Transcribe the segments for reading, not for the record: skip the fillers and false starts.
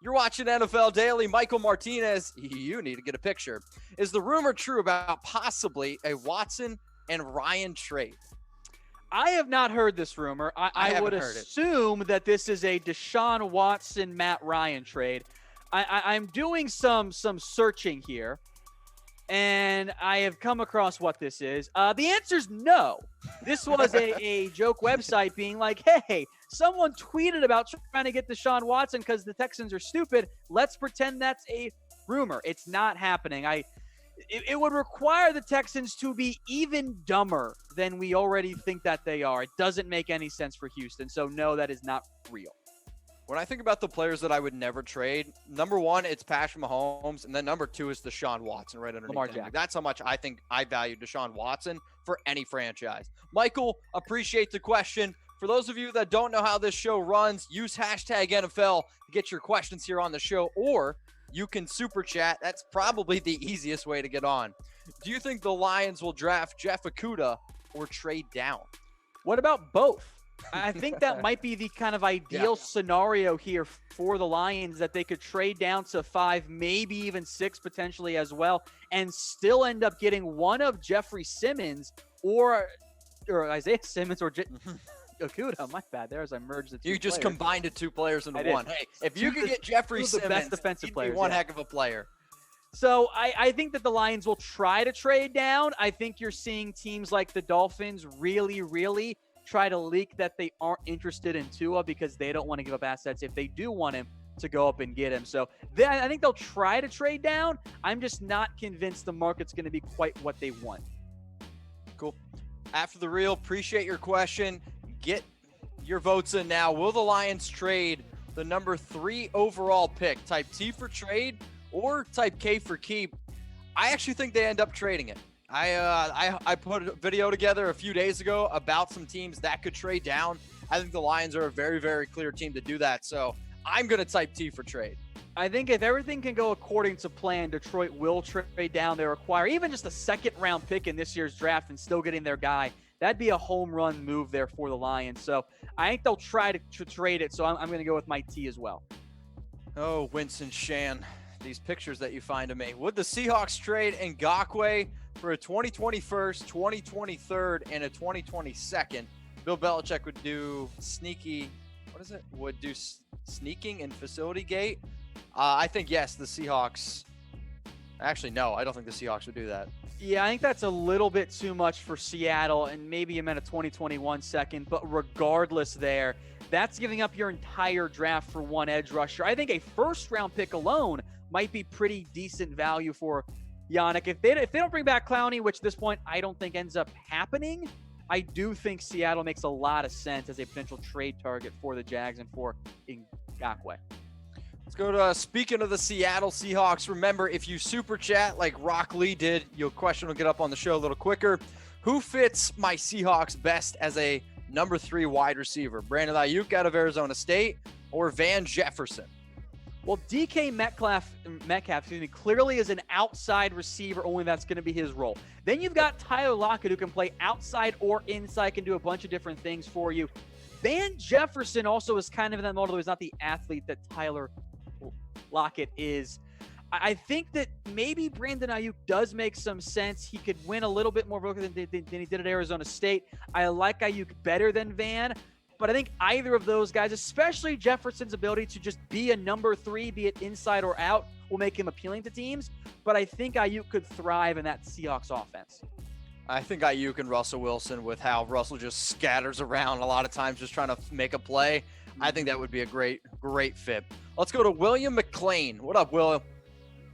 You're watching NFL Daily. Michael Martinez, you need to get a picture. Is the rumor true about possibly a Watson and Ryan trade? I have not heard this rumor. I would assume that this is a Deshaun Watson, Matt Ryan trade. I'm doing some searching here, and I have come across what this is. The answer is no. This was a joke website being like, hey, someone tweeted about trying to get Deshaun Watson because the Texans are stupid. Let's pretend that's a rumor. It's not happening. It would require the Texans to be even dumber than we already think that they are. It doesn't make any sense for Houston. So, no, that is not real. When I think about the players that I would never trade, number one, it's Patrick Mahomes, and then number two is Deshaun Watson right underneath Lamar him. Jackson. That's how much I think I value Deshaun Watson for any franchise. Michael, appreciate the question. For those of you that don't know how this show runs, use hashtag NFL to get your questions here on the show, or you can super chat. That's probably the easiest way to get on. Do you think the Lions will draft Jeff Okudah or trade down? What about both? I think that might be the kind of ideal scenario here for the Lions, that they could trade down to 5, maybe even 6 potentially as well, and still end up getting one of Jeffrey Simmons or Isaiah Simmons or Okudah. My bad there as I merged the two You just players. combined the two players into one. Hey, if you could get Jeffrey the Simmons, best defensive he'd players, be one heck of a player. So I think that the Lions will try to trade down. I think you're seeing teams like the Dolphins really try to leak that they aren't interested in Tua because they don't want to give up assets if they do want him to go up and get him. So I think they'll try to trade down. I'm just not convinced the market's going to be quite what they want. Cool. After the reel, appreciate your question. Get your votes in now. Will the Lions trade the number 3 overall pick? Type T for trade or type K for keep? I actually think they end up trading it. I put a video together a few days ago about some teams that could trade down. I think the Lions are a very clear team to do that. So I'm going to type T for trade. I think if everything can go according to plan, Detroit will trade down. They require even just a second-round pick in this year's draft and still getting their guy. That'd be a home run move there for the Lions. So I think they'll try to trade it. So I'm going to go with my T as well. Oh, Winston Shan, these pictures that you find of me. Would the Seahawks trade Nagakoue for a 2021st, 2023rd, and a 2022nd? Bill Belichick would do sneaking and facility gate. I think, yes, the Seahawks. Actually, no, I don't think the Seahawks would do that. Yeah, I think that's a little bit too much for Seattle, and maybe you meant a 2021 second. But regardless there, that's giving up your entire draft for one edge rusher. I think a first-round pick alone might be pretty decent value for Yannick. If they don't bring back Clowney, which at this point I don't think ends up happening, I do think Seattle makes a lot of sense as a potential trade target for the Jags and for Ngakoue. Let's go to speaking of the Seattle Seahawks. Remember, if you super chat like Rock Lee did, your question will get up on the show a little quicker. Who fits my Seahawks best as a number 3 wide receiver? Brandon Ayuk out of Arizona State or Van Jefferson? Well, DK Metcalf, clearly is an outside receiver, only that's going to be his role. Then you've got Tyler Lockett, who can play outside or inside, can do a bunch of different things for you. Van Jefferson also is kind of in that mode, though he's not the athlete that Tyler Lockett is. I think that maybe Brandon Ayuk does make some sense. He could win a little bit more vocal than he did at Arizona State. I like Ayuk better than Van. But I think either of those guys, especially Jefferson's ability to just be a number 3, be it inside or out, will make him appealing to teams. But I think Ayuk could thrive in that Seahawks offense. I think Ayuk and Russell Wilson, with how Russell just scatters around a lot of times just trying to make a play, I think that would be a great fit. Let's go to William McLean. What up, Will?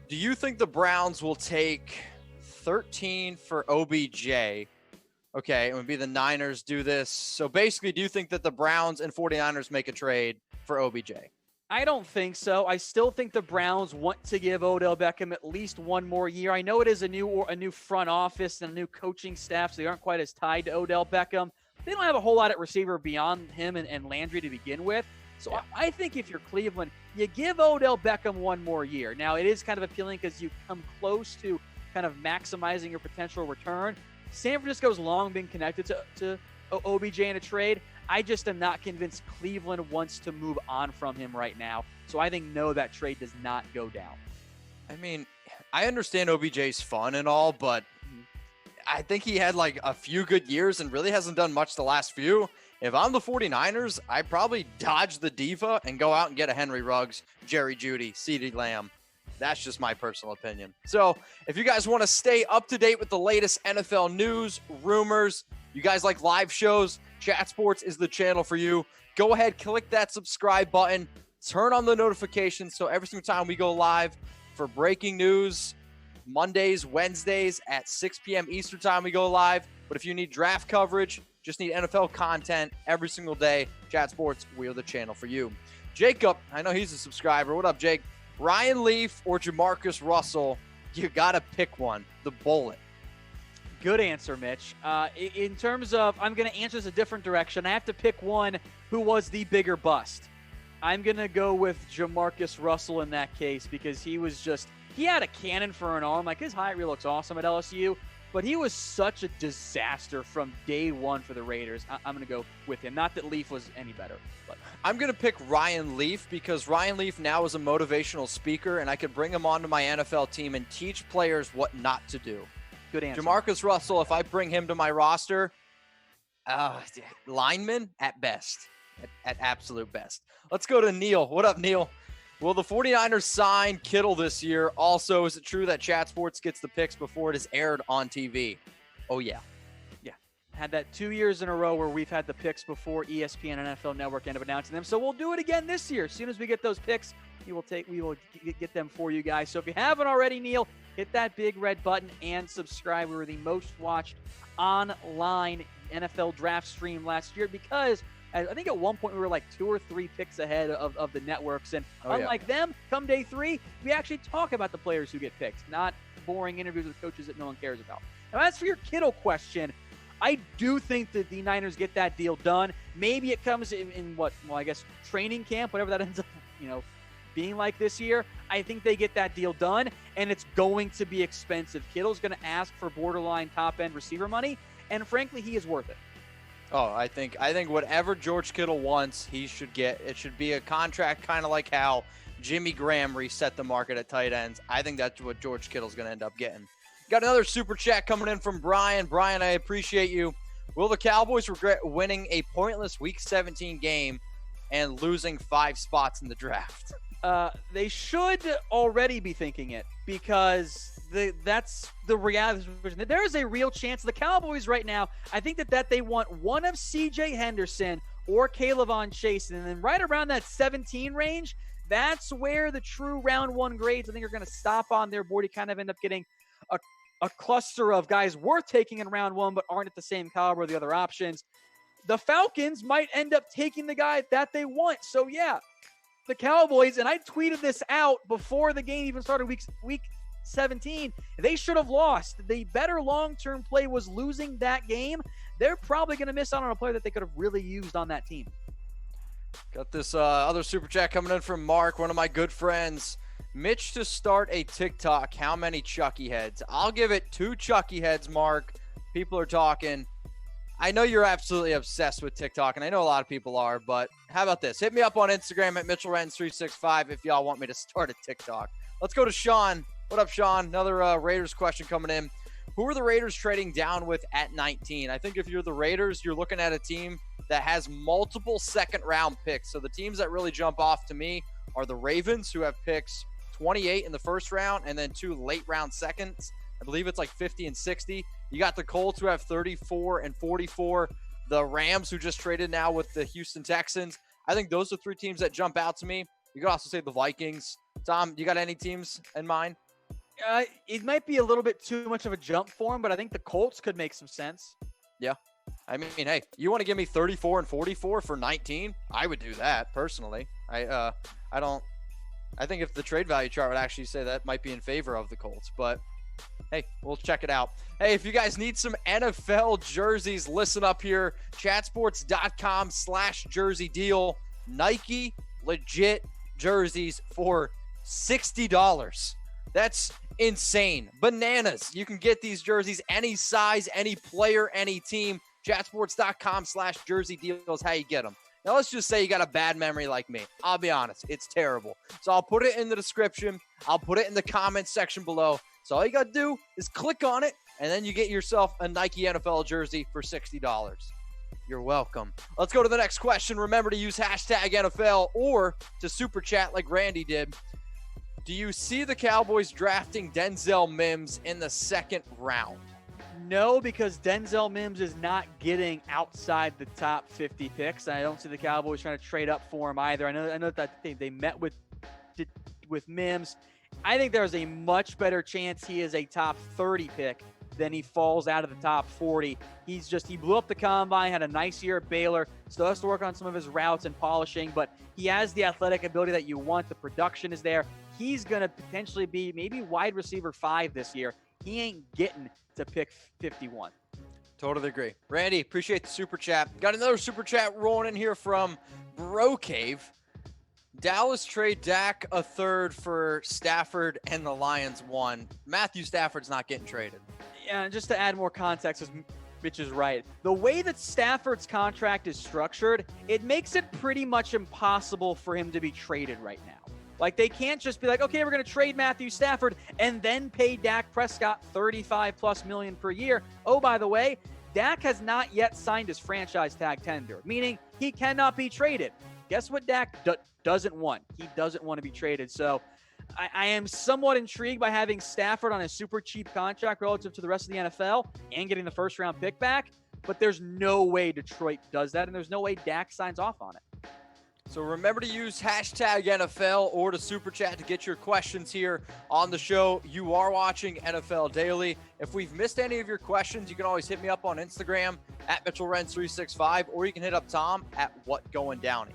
Do you think the Browns will take 13 for OBJ? Okay, it would be the Niners do this. So basically, do you think that the Browns and 49ers make a trade for OBJ? I don't think so. I still think the Browns want to give Odell Beckham at least one more year. I know it is a new front office and a new coaching staff, so they aren't quite as tied to Odell Beckham. They don't have a whole lot at receiver beyond him and Landry to begin with. So yeah. I think if you're Cleveland, you give Odell Beckham one more year. Now, it is kind of appealing because you come close to kind of maximizing your potential return. San Francisco's long been connected to OBJ in a trade. I just am not convinced Cleveland wants to move on from him right now. So I think, no, that trade does not go down. I mean, I understand OBJ's fun and all, but I think he had like a few good years and really hasn't done much the last few. If I'm the 49ers, I probably dodge the diva and go out and get a Henry Ruggs, Jerry Jeudy, CeeDee Lamb. That's just my personal opinion. So if you guys want to stay up to date with the latest NFL news, rumors, you guys like live shows, Chat Sports is the channel for you. Go ahead, click that subscribe button, turn on the notifications so every single time we go live for breaking news, Mondays, Wednesdays at 6 p.m. Eastern time we go live. But if you need draft coverage, just need NFL content every single day, Chat Sports, we're the channel for you. Jacob, I know he's a subscriber. What up, Jake? Ryan Leaf or JaMarcus Russell? You got to pick one. The bullet. Good answer, Mitch. In terms of, I'm going to answer this a different direction. I have to pick one who was the bigger bust. I'm going to go with JaMarcus Russell in that case because he had a cannon for an arm. Like, his height really looks awesome at LSU, but he was such a disaster from day one for the Raiders. I'm going to go with him. Not that Leaf was any better. But I'm going to pick Ryan Leaf because Ryan Leaf now is a motivational speaker, and I could bring him onto my NFL team and teach players what not to do. Good answer. JaMarcus Russell, if I bring him to my roster, lineman at best, at absolute best. Let's go to Neil. What up, Neil? Will the 49ers sign Kittel this year? Also, is it true that Chat Sports gets the picks before it is aired on TV? Oh, yeah. Yeah. Had that 2 years in a row where we've had the picks before ESPN and NFL Network end up announcing them. So we'll do it again this year. As soon as we get those picks, we will get them for you guys. So if you haven't already, Neil, hit that big red button and subscribe. We were the most watched online NFL draft stream last year because I think at one point we were like 2 or 3 picks ahead of the networks. And unlike them, come day 3, we actually talk about the players who get picked, not boring interviews with coaches that no one cares about. Now, as for your Kittel question, I do think that the Niners get that deal done. Maybe it comes in I guess training camp, whatever that ends up, being like this year. I think they get that deal done, and it's going to be expensive. Kittle's going to ask for borderline top-end receiver money, and frankly, he is worth it. Oh, I think whatever George Kittle wants, he should get. It should be a contract kind of like how Jimmy Graham reset the market at tight ends. I think that's what George Kittle's going to end up getting. Got another super chat coming in from Brian. Brian, I appreciate you. Will the Cowboys regret winning a pointless Week 17 game and losing 5 spots in the draft? They should already be thinking it because that's the reality. There is a real chance the Cowboys right now, I think that they want one of C.J. Henderson or Kayvon Chase, and then right around that 17 range, that's where the true round 1 grades I think are going to stop on their board. You kind of end up getting a cluster of guys worth taking in round 1 but aren't at the same caliber of the other options. The Falcons might end up taking the guy that they want. So, yeah, the Cowboys, and I tweeted this out before the game even started week 17, they should have lost. The better long-term play was losing that game. They're probably going to miss out on a player that they could have really used on that team. Got this other super chat coming in from Mark, one of my good friends. Mitch to start a TikTok, how many Chucky heads? I'll give it 2 Chucky heads, Mark. People are talking. I know you're absolutely obsessed with TikTok, and I know a lot of people are, but how about this? Hit me up on Instagram at MitchellRenz365 if y'all want me to start a TikTok. Let's go to Shawn. What up, Shawn? Another Raiders question coming in. Who are the Raiders trading down with at 19? I think if you're the Raiders, you're looking at a team that has multiple second-round picks. So the teams that really jump off to me are the Ravens, who have picks 28 in the first round and then 2 late-round seconds. I believe it's like 50 and 60. You got the Colts, who have 34 and 44. The Rams, who just traded now with the Houston Texans. I think those are 3 teams that jump out to me. You could also say the Vikings. Tom, you got any teams in mind? It might be a little bit too much of a jump for him, but I think the Colts could make some sense. Yeah. I mean, hey, you want to give me 34 and 44 for 19? I would do that, personally. I think if the trade value chart would actually say that might be in favor of the Colts, but hey, we'll check it out. Hey, if you guys need some NFL jerseys, listen up here. Chatsports.com/jersey deal. Nike legit jerseys for $60. That's insane. Bananas. You can get these jerseys any size, any player, any team. Chatsports.com/jersey deals, how you get them. Now, let's just say you got a bad memory like me. I'll be honest, it's terrible. So I'll put it in the description. I'll put it in the comments section below. So all you got to do is click on it, and then you get yourself a Nike NFL jersey for $60. You're welcome. Let's go to the next question. Remember to use hashtag NFL or to super chat like Randy did. Do you see the Cowboys drafting Denzel Mims in the second round? No, because Denzel Mims is not getting outside the top 50 picks. I don't see the Cowboys trying to trade up for him either. I know that they met with Mims. I think there's a much better chance he is a top 30 pick than he falls out of the top 40. He blew up the combine, had a nice year at Baylor, still has to work on some of his routes and polishing, but he has the athletic ability that you want. The production is there. He's going to potentially be maybe wide receiver 5 this year. He ain't getting to pick 51. Totally agree. Randy, appreciate the super chat. Got another super chat rolling in here from Bro Cave. Dallas trade Dak a third for Stafford and the Lions 1. Matthew Stafford's not getting traded. Yeah, just to add more context, as Mitch is right. The way that Stafford's contract is structured, it makes it pretty much impossible for him to be traded right now. Like, they can't just be like, okay, we're going to trade Matthew Stafford and then pay Dak Prescott $35+ million per year. Oh, by the way, Dak has not yet signed his franchise tag tender, meaning he cannot be traded. Guess what Dak doesn't want? He doesn't want to be traded. So I am somewhat intrigued by having Stafford on a super cheap contract relative to the rest of the NFL and getting the first-round pick back, but there's no way Detroit does that, and there's no way Dak signs off on it. So remember to use hashtag NFL or to super chat to get your questions here on the show. You are watching NFL Daily. If we've missed any of your questions, you can always hit me up on Instagram at MitchellRenz365, or you can hit up Tom at WhatGoingDowney.